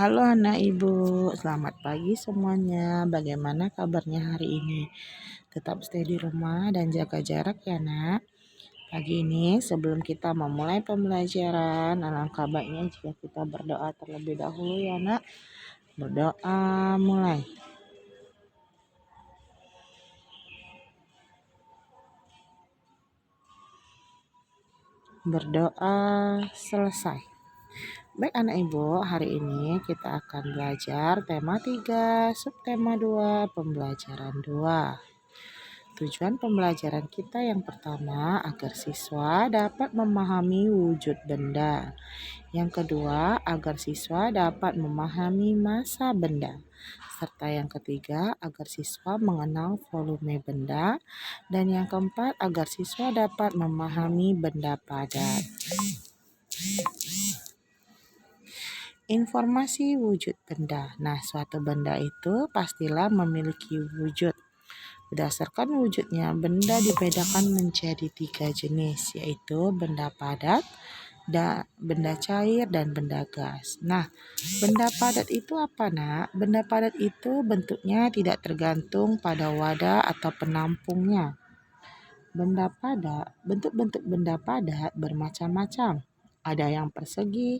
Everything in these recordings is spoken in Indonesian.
Halo anak ibu, selamat pagi semuanya. Bagaimana kabarnya hari ini? Tetap stay di rumah dan jaga jarak ya nak. Pagi ini sebelum kita memulai pembelajaran, alangkah baiknya jika kita berdoa terlebih dahulu ya nak. Berdoa mulai. Berdoa selesai. Baik anak ibu, hari ini kita akan belajar tema 3, subtema 2, pembelajaran 2. Tujuan pembelajaran kita yang pertama agar siswa dapat memahami wujud benda. Yang kedua, agar siswa dapat memahami massa benda. Serta yang ketiga, agar siswa mengenal volume benda. Dan yang keempat, agar siswa dapat memahami benda padat. Informasi wujud benda. Nah, suatu benda itu pastilah memiliki wujud. Berdasarkan wujudnya, benda dibedakan menjadi 3 jenis, yaitu benda padat, benda cair, dan benda gas. Nah, benda padat itu apa nak? Benda padat itu bentuknya tidak tergantung pada wadah atau penampungnya. Bentuk-bentuk benda padat bermacam-macam. Ada yang persegi,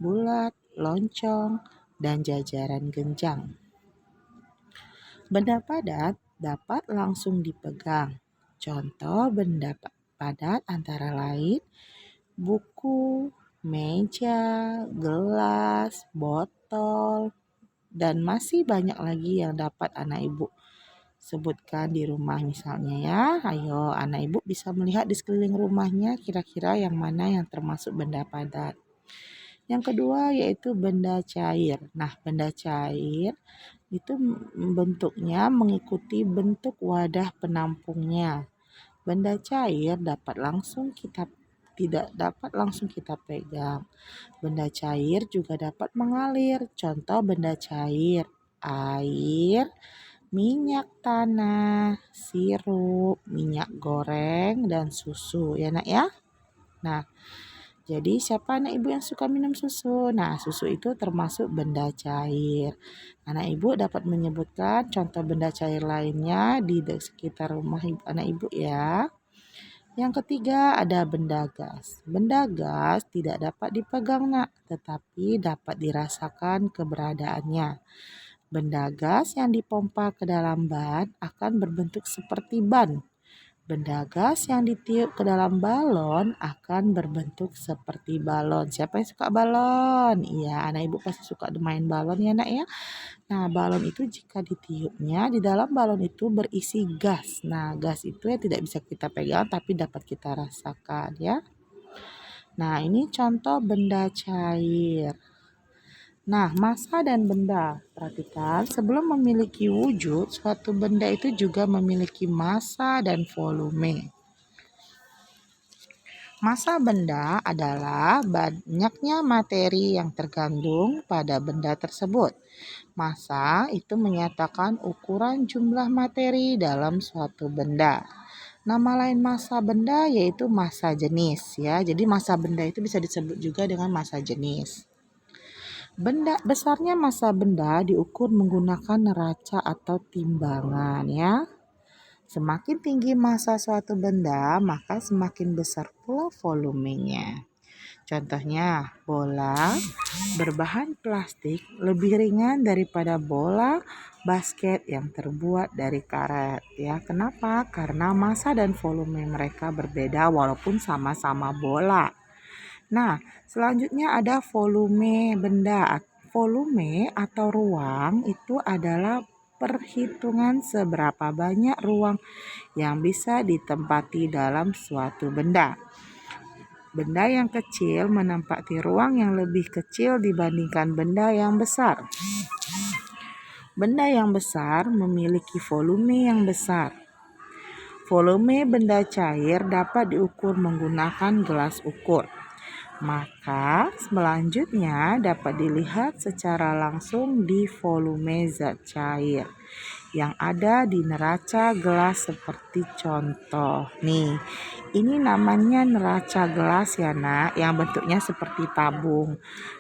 bulat, loncong, dan jajaran genjang. Benda padat dapat langsung dipegang. Contoh benda padat antara lain buku, meja, gelas, botol, dan masih banyak lagi yang dapat anak ibu sebutkan di rumah misalnya ya. Ayo anak ibu bisa melihat di sekeliling rumahnya kira-kira yang mana yang termasuk benda padat. Yang kedua yaitu benda cair. Nah, benda cair itu bentuknya mengikuti bentuk wadah penampungnya. Benda cair tidak dapat langsung kita pegang. Benda cair juga dapat mengalir. Contoh benda cair, air, minyak tanah, sirup, minyak goreng, dan susu ya nak ya. Nah, jadi siapa anak ibu yang suka minum susu? Nah, susu itu termasuk benda cair. Anak ibu dapat menyebutkan contoh benda cair lainnya di sekitar rumah anak ibu ya. Yang ketiga ada benda gas. Benda gas tidak dapat dipegang nak, tetapi dapat dirasakan keberadaannya. Benda gas yang dipompa ke dalam ban akan berbentuk seperti ban. Benda gas yang ditiup ke dalam balon akan berbentuk seperti balon. Siapa yang suka balon? Iya, anak ibu pasti suka main balon ya nak ya. Nah, balon itu jika ditiupnya, di dalam balon itu berisi gas. Nah, gas itu ya tidak bisa kita pegang tapi dapat kita rasakan ya. Nah, ini contoh benda cair. Nah, massa dan benda. Perhatikan, sebelum memiliki wujud, suatu benda itu juga memiliki massa dan volume. Massa benda adalah banyaknya materi yang tergandung pada benda tersebut. Massa itu menyatakan ukuran jumlah materi dalam suatu benda. Nama lain massa benda yaitu massa jenis ya. Jadi massa benda itu bisa disebut juga dengan massa jenis. Besarnya massa benda diukur menggunakan neraca atau timbangan ya. Semakin tinggi massa suatu benda, maka semakin besar pula volumenya. Contohnya, bola berbahan plastik lebih ringan daripada bola basket yang terbuat dari karet ya. Kenapa? Karena massa dan volume mereka berbeda walaupun sama-sama bola. Nah, selanjutnya ada volume benda. Volume atau ruang itu adalah perhitungan seberapa banyak ruang yang bisa ditempati dalam suatu benda. Benda yang kecil menempati ruang yang lebih kecil dibandingkan benda yang besar. Benda yang besar memiliki volume yang besar. Volume benda cair dapat diukur menggunakan gelas ukur. Maka selanjutnya dapat dilihat secara langsung di volume zat cair. yang ada di neraca gelas seperti contoh. Nih, ini namanya neraca gelas ya nak, yang bentuknya seperti tabung.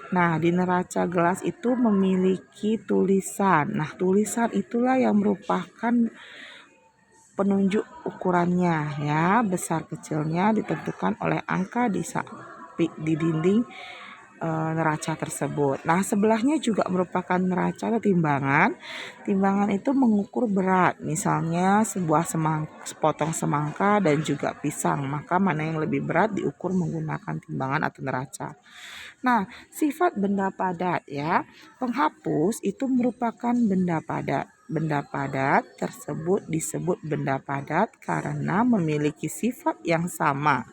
Nah, di neraca gelas itu memiliki tulisan. Nah, tulisan itulah yang merupakan penunjuk ukurannya ya, besar kecilnya ditentukan oleh angka di dinding neraca tersebut. Nah, sebelahnya juga merupakan neraca atau timbangan. Timbangan itu mengukur berat, misalnya sebuah sepotong semangka dan juga pisang. Maka mana yang lebih berat diukur menggunakan timbangan atau neraca. Nah, sifat benda padat ya. Penghapus itu merupakan benda padat. Benda padat tersebut disebut benda padat karena memiliki sifat yang sama.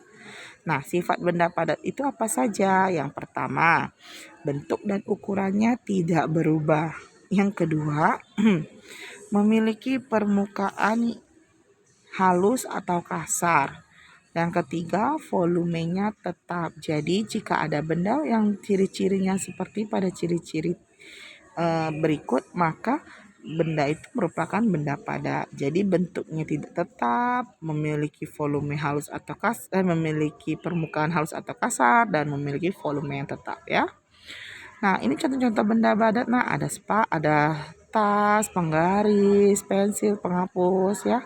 Nah, sifat benda padat itu apa saja? Yang pertama, bentuk dan ukurannya tidak berubah. Yang kedua, memiliki permukaan halus atau kasar. Yang ketiga, volumenya tetap. Jadi, jika ada benda yang ciri-cirinya seperti pada ciri-ciri berikut, maka benda itu merupakan benda padat. Jadi bentuknya tidak tetap, memiliki volume halus atau kasar, memiliki permukaan halus atau kasar, dan memiliki volume yang tetap ya. Nah, ini contoh-contoh benda padat. Nah, ada tas, penggaris, pensil, penghapus ya.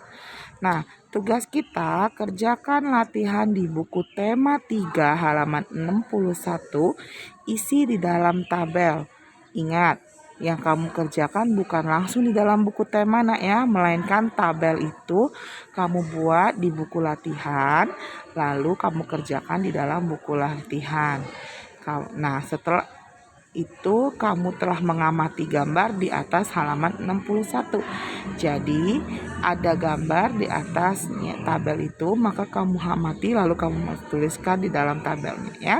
Nah, tugas kita kerjakan latihan di buku tema 3 halaman 61, isi di dalam tabel. Ingat, yang kamu kerjakan bukan langsung di dalam buku tema nak ya, melainkan tabel itu kamu buat di buku latihan, lalu kamu kerjakan di dalam buku latihan. Nah, setelah itu kamu telah mengamati gambar di atas halaman 61. Jadi ada gambar di atas tabel itu, maka kamu amati lalu kamu tuliskan di dalam tabelnya ya.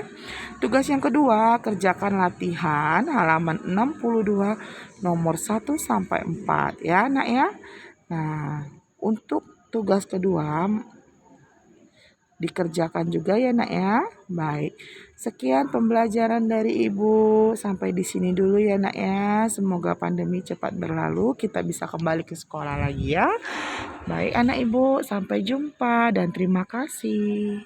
Tugas yang kedua, kerjakan latihan halaman 62 nomor 1 sampai 4 ya nak ya. Nah, untuk tugas kedua dikerjakan juga ya nak ya. Baik, sekian pembelajaran dari ibu, sampai di sini dulu ya nak ya. Semoga pandemi cepat berlalu, kita bisa kembali ke sekolah lagi ya. Baik anak ibu, sampai jumpa dan terima kasih.